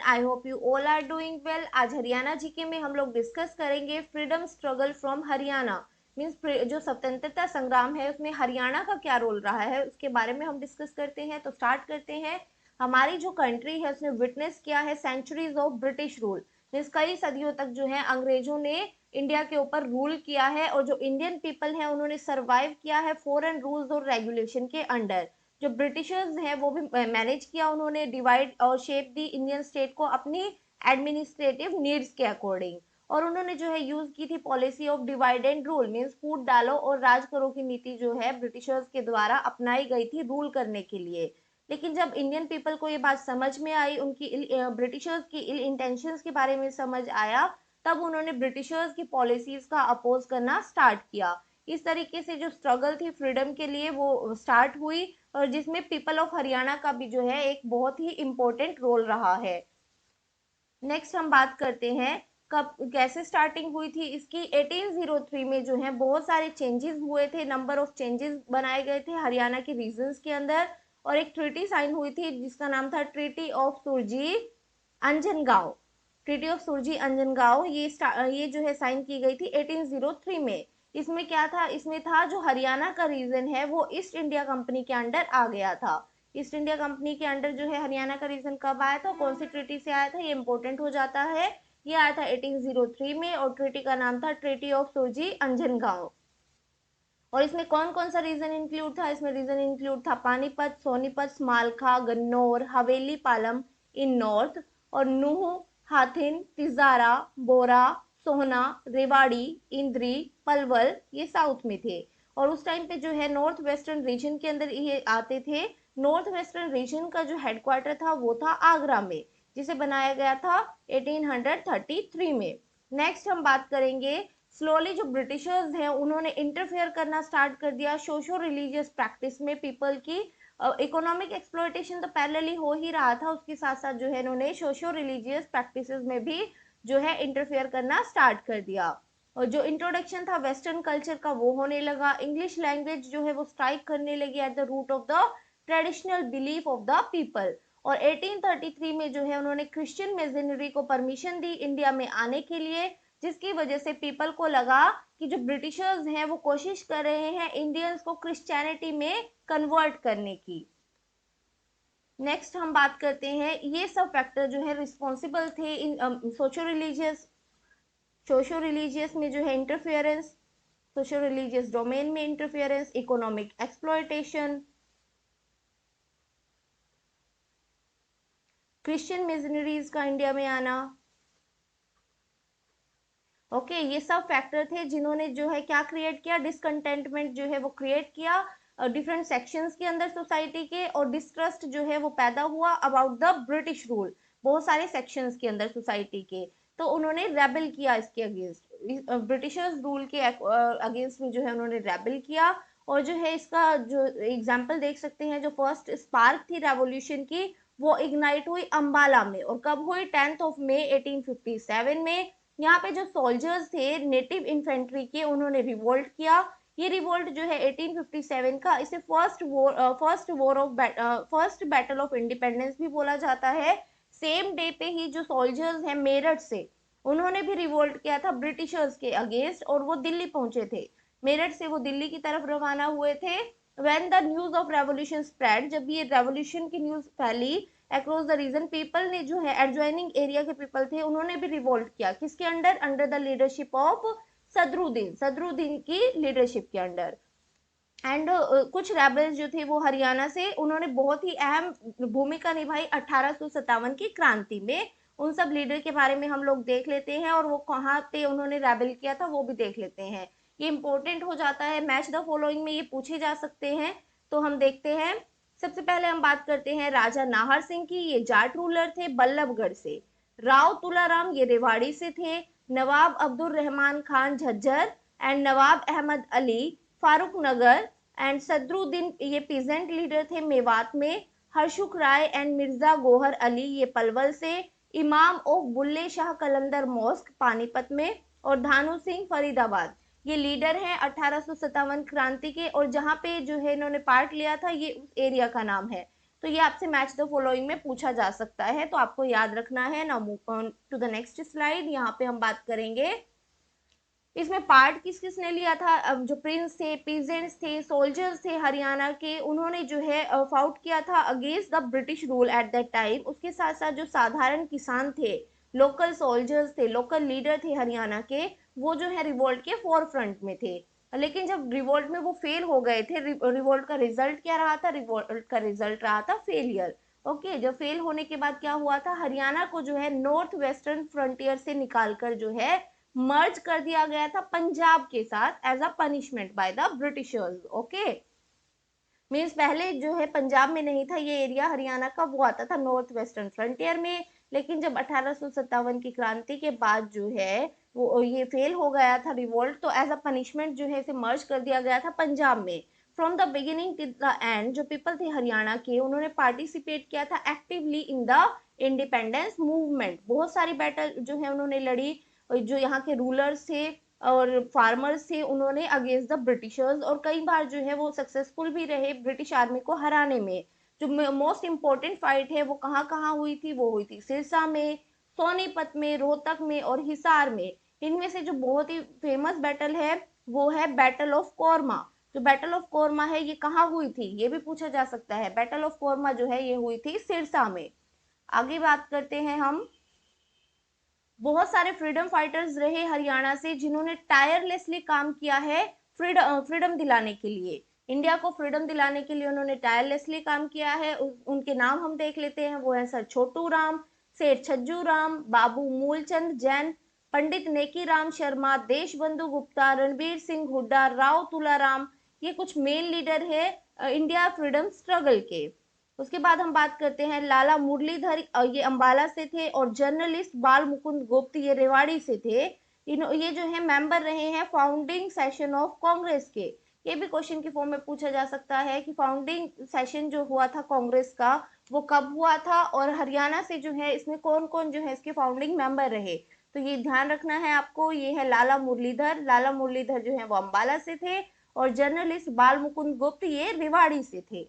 I hope you all are doing well. आज Haryana GK में हम लोग डिस्कस करेंगे freedom struggle from Haryana. Means जो स्वतंत्रता संग्राम है उसमें हरियाणा का क्या रोल रहा है उसके बारे में हम डिस्कस करते हैं। तो स्टार्ट करते हैं। हमारी जो कंट्री है उसने विटनेस किया है centuries of British rule. Means कई सदियों तक जो है अंग्रेजों ने इंडिया के ऊपर रूल किया है और जो इंडियन पीपल है उन्होंने सर्वाइव किया है फॉरेन रूल्स और रेगुलेशन के अंडर। जो ब्रिटिशर्स हैं वो भी मैनेज किया, उन्होंने डिवाइड और शेप दी इंडियन स्टेट को अपनी एडमिनिस्ट्रेटिव नीड्स के अकॉर्डिंग। और उन्होंने जो है यूज की थी policy of divide and rule. Means फूट डालो और राज करो की नीति जो है ब्रिटिशर्स के द्वारा अपनाई गई थी रूल करने के लिए। लेकिन जब इंडियन पीपल को ये बात समझ में आई, उनकी ब्रिटिशर्स की इल इंटेंशंस के बारे में समझ आया, तब उन्होंने ब्रिटिशर्स की पॉलिसीज का अपोज करना स्टार्ट किया। इस तरीके से जो स्ट्रगल थी फ्रीडम के लिए वो स्टार्ट हुई और जिसमें पीपल ऑफ हरियाणा का भी जो है एक बहुत ही इंपॉर्टेंट रोल रहा है। नेक्स्ट हम बात करते हैं कब कैसे स्टार्टिंग हुई थी इसकी। 1803 में जो है बहुत सारे चेंजेस हुए थे, नंबर ऑफ चेंजेस बनाए गए थे हरियाणा के रीजन्स के अंदर। और एक ट्रीटी साइन हुई थी जिसका नाम था treaty of Surji Anjangaon. Treaty of Surji Anjangaon ये जो है साइन की गई थी 1803 में। इसमें क्या था, इसमें था जो हरियाणा का रीजन है वो ईस्ट इंडिया कंपनी के अंडर आ गया था। ईस्ट इंडिया कंपनी के अंडर जो है हरियाणा का रीजन कब आया था, कौन सी ट्रीटी से आया था, ये इंपॉर्टेंट हो जाता है। ये आया था 1803 में और ट्रीटी का नाम था ट्रीटी ऑफ सुरजी अंजनगांव। और इसमें कौन कौन सा रीजन इंक्लूड था, इसमें रीजन इंक्लूड था पानीपत, सोनीपत, स्मालखा, गन्नौर, हवेली, पालम इन नॉर्थ, और नूह, हाथिन, तिजारा, बोरा, सोहना, रेवाड़ी, इंद्री, पलवल ये साउथ में थे। और उस टाइम पे जो है नॉर्थ वेस्टर्न रीजन के अंदर ये आते थे। नॉर्थ वेस्टर्न रीजन का जो हेडक्वार्टर था वो था आगरा में, जिसे बनाया गया था 1833 में। नेक्स्ट हम बात करेंगे स्लोली जो ब्रिटिशर्स हैं उन्होंने इंटरफेयर करना स्टार्ट कर दिया सोशो रिलीजियस प्रैक्टिस में पीपल की। इकोनॉमिक एक्सप्लॉयटेशन तो पैरेलली हो ही रहा था, उसके साथ साथ जो है इन्होंने सोशो रिलीजियस प्रैक्टिसेस में भी जो है इंटरफेयर करना स्टार्ट कर दिया। और जो इंट्रोडक्शन था वेस्टर्न कल्चर का वो होने लगा। इंग्लिश लैंग्वेज जो है वो स्ट्राइक करने लगी at the root of the traditional belief of the people. और 1833 में जो है उन्होंने क्रिश्चियन मिशनरी को परमिशन दी इंडिया में आने के लिए, जिसकी वजह से पीपल को लगा कि जो ब्रिटिशर्स हैं वो कोशिश कर रहे हैं इंडियंस को क्रिश्चियनिटी में कन्वर्ट करने की। नेक्स्ट हम बात करते हैं ये सब फैक्टर जो है रिस्पॉन्सिबल थे इन सोशो रिलीजियस में जो है इंटरफेरेंस, सोशो रिलीजियस डोमेन में interference, economic exploitation, Christian missionaries का इंडिया में आना। ओके ये सब फैक्टर थे जिन्होंने जो है क्या क्रिएट किया, डिसकंटेंटमेंट जो है वो क्रिएट किया डिफरेंट सेक्शंस के अंदर सोसाइटी के, और डिस्ट्रस्ट जो है वो पैदा हुआ अबाउट द ब्रिटिश रूल बहुत सारे सेक्शंस के अंदर सोसाइटी के। तो उन्होंने रेबल किया इसके अगेंस्ट, ब्रिटिशर्स रूल के अगेंस्ट में जो है उन्होंने रेबल किया। और जो है इसका जो एग्जाम्पल देख सकते हैं, जो फर्स्ट स्पार्क थी रेवोल्यूशन की वो इग्नाइट हुई अंबाला में, और कब हुई 10th ऑफ मई 1857 में। यहाँ पे जो सोल्जर्स थे नेटिव इन्फेंट्री के उन्होंने रिवोल्ट किया। ये रिवोल्ट जो है 1857 का, इसे फर्स्ट बैटल ऑफ इंडिपेंडेंस भी बोला जाता है। सेम डे पे ही जो सोल्जर्स हैं मेरठ से उन्होंने भी रिवोल्ट किया था ब्रिटिशर्स के अगेंस्ट, और वो दिल्ली पहुंचे थे। मेरठ से वो दिल्ली की तरफ रवाना हुए थे। When the news of revolution spread, जब ये रेवोल्यूशन की न्यूज फैली अक्रॉस द रीजन, पीपल ने जो है एडजॉइनिंग एरिया के पीपल थे उन्होंने भी रिवोल्ट किया। किसके under, under the leadership of Sadruddin की लीडरशिप के अंडर। एंड कुछ रेबल्स जो थे वो हरियाणा से, उन्होंने बहुत ही अहम भूमिका निभाई 1857 की क्रांति में। उन सब लीडर के बारे में हम लोग देख लेते हैं और वो कहाँ पे उन्होंने रेबल किया था वो भी देख लेते हैं। ये इंपॉर्टेंट हो जाता है, मैच द फॉलोइंग में ये पूछे जा सकते हैं। तो हम देखते हैं, सबसे पहले हम बात करते हैं राजा नाहर सिंह की। ये जाट रूलर थे बल्लभगढ़ से। राव तुलाराम ये रेवाड़ी से थे। नवाब अब्दुल रहमान खान झज्जर एंड नवाब अहमद अली फारूक नगर एंड सदरुद्दीन ये पीजेंट लीडर थे मेवात में। हर्षुख राय एंड मिर्जा गोहर अली ये पलवल से। Imam of Bulle Shah Qalandar mosque Panipat में। और धानु सिंह फरीदाबाद ये लीडर हैं 1857 क्रांति के, और जहां पे जो है इन्होंने पार्ट लिया था ये उस एरिया का नाम है। तो ये आपसे मैच द फॉलोइंग में पूछा जा सकता है, तो आपको याद रखना है। Now move on to the next slide. यहाँ पे हम बात करेंगे इसमें पार्ट किस किसने लिया था। अब जो प्रिंस थे, पीजेंट्स थे, सोल्जर्स थे हरियाणा के, उन्होंने जो है फाउट किया था against the British rule at that time. उसके साथ साथ जो साधारण किसान थे, लोकल सोल्जर्स थे, लोकल लीडर थे हरियाणा के, वो जो है रिवोल्ट के फोर फ्रंट में थे। लेकिन जब रिवोल्ट में वो फेल हो गए थे, रिवोल्ट का रिजल्ट क्या रहा था, रिवोल्ट का रिजल्ट रहा था फेलियर। ओके, जब फेल होने के बाद क्या हुआ था, हरियाणा को जो है नॉर्थ वेस्टर्न फ्रंटियर से निकालकर जो है मर्ज कर दिया गया था पंजाब के साथ as a punishment by the Britishers. Okay, means पहले जो है पंजाब में नहीं था ये एरिया हरियाणा का, वो आता था नॉर्थ वेस्टर्न फ्रंटियर में। लेकिन जब 1857 की क्रांति के बाद जो है वो ये फेल हो गया था रिवोल्ट, तो एज अ पनिशमेंट जो है इसे मर्ज कर दिया गया था पंजाब में। From the beginning to the end जो पीपल थे हरियाणा के, उन्होंने पार्टिसिपेट किया था actively in the independence movement. बहुत सारी बैटल जो है उन्होंने लड़ी, जो यहाँ के रूलर्स थे और फार्मर्स थे, उन्होंने अगेंस्ट द ब्रिटिशर्स, और कई बार जो है वो सक्सेसफुल भी रहे ब्रिटिश आर्मी को हराने में। जो मोस्ट इंपॉर्टेंट फाइट है वो कहाँ कहाँ हुई थी, वो हुई थी सिरसा में, सोनीपत में, रोहतक में और हिसार में। इनमें से जो बहुत ही फेमस बैटल है वो है बैटल ऑफ कोरमा। जो बैटल ऑफ कोरमा है ये कहाँ हुई थी, ये भी पूछा जा सकता है। बैटल ऑफ कोरमा जो है ये हुई थी सिरसा में। आगे बात करते हैं हम, बहुत सारे फ्रीडम फाइटर्स रहे हरियाणा से जिन्होंने टायरलेसली काम किया है फ्रीडम दिलाने के लिए। इंडिया को फ्रीडम दिलाने के लिए उन्होंने टायरलेसली काम किया है। उनके नाम हम देख लेते हैं, वो है सर छोटू राम, सेठ छज्जू राम, बाबू मूलचंद जैन, पंडित नेकी राम शर्मा, देशबंधु गुप्ता, रणबीर सिंह हुड्डा, राव तुलाराम। ये कुछ मेन लीडर है इंडिया फ्रीडम स्ट्रगल के। उसके बाद हम बात करते हैं लाला मुरलीधर, ये अंबाला से थे, और जर्नलिस्ट बाल मुकुंद गुप्त, ये रेवाड़ी से थे। ये जो है मेंबर रहे हैं फाउंडिंग सेशन ऑफ कांग्रेस के। ये भी क्वेश्चन की फॉर्म में पूछा जा सकता है कि फाउंडिंग सेशन जो हुआ था कांग्रेस का वो कब हुआ था, और हरियाणा से जो है इसमें कौन कौन जो है इसके फाउंडिंग मेंबर रहे। तो ये ध्यान रखना है आपको, ये है लाला मुरलीधर। लाला मुरलीधर जो है वो अंबाला से थे, और जर्नलिस्ट बाल मुकुंद गुप्त ये रेवाड़ी से थे।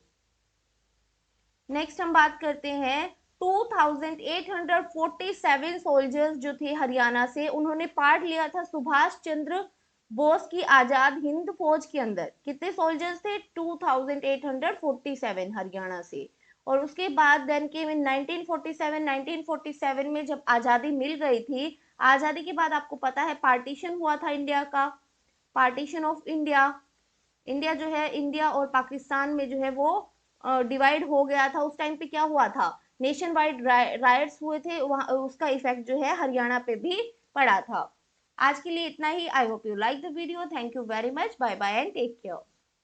नेक्स्ट हम बात करते हैं 2847 सोल्जर्स जो थे हरियाणा से, उन्होंने पार्ट लिया था सुभाष चंद्र बोस की आजाद हिंद फौज के अंदर। कितने सोल्जर्स थे, 2847 हरियाणा से। और उसके बाद देन के 1947 में जब आजादी मिल गई थी, आजादी के बाद आपको पता है पार्टीशन हुआ था इंडिया का, पार्टीशन ऑफ इंडिया। इंडिया जो है, इंडिया और पाकिस्तान में जो है वो डिवाइड हो गया था। उस टाइम पे क्या हुआ था, नेशन वाइड राइट्स हुए थे, वहां उसका इफेक्ट जो है हरियाणा पे भी पड़ा था। आज के लिए इतना ही। I hope you like the video. Thank you very much. Bye bye and take care.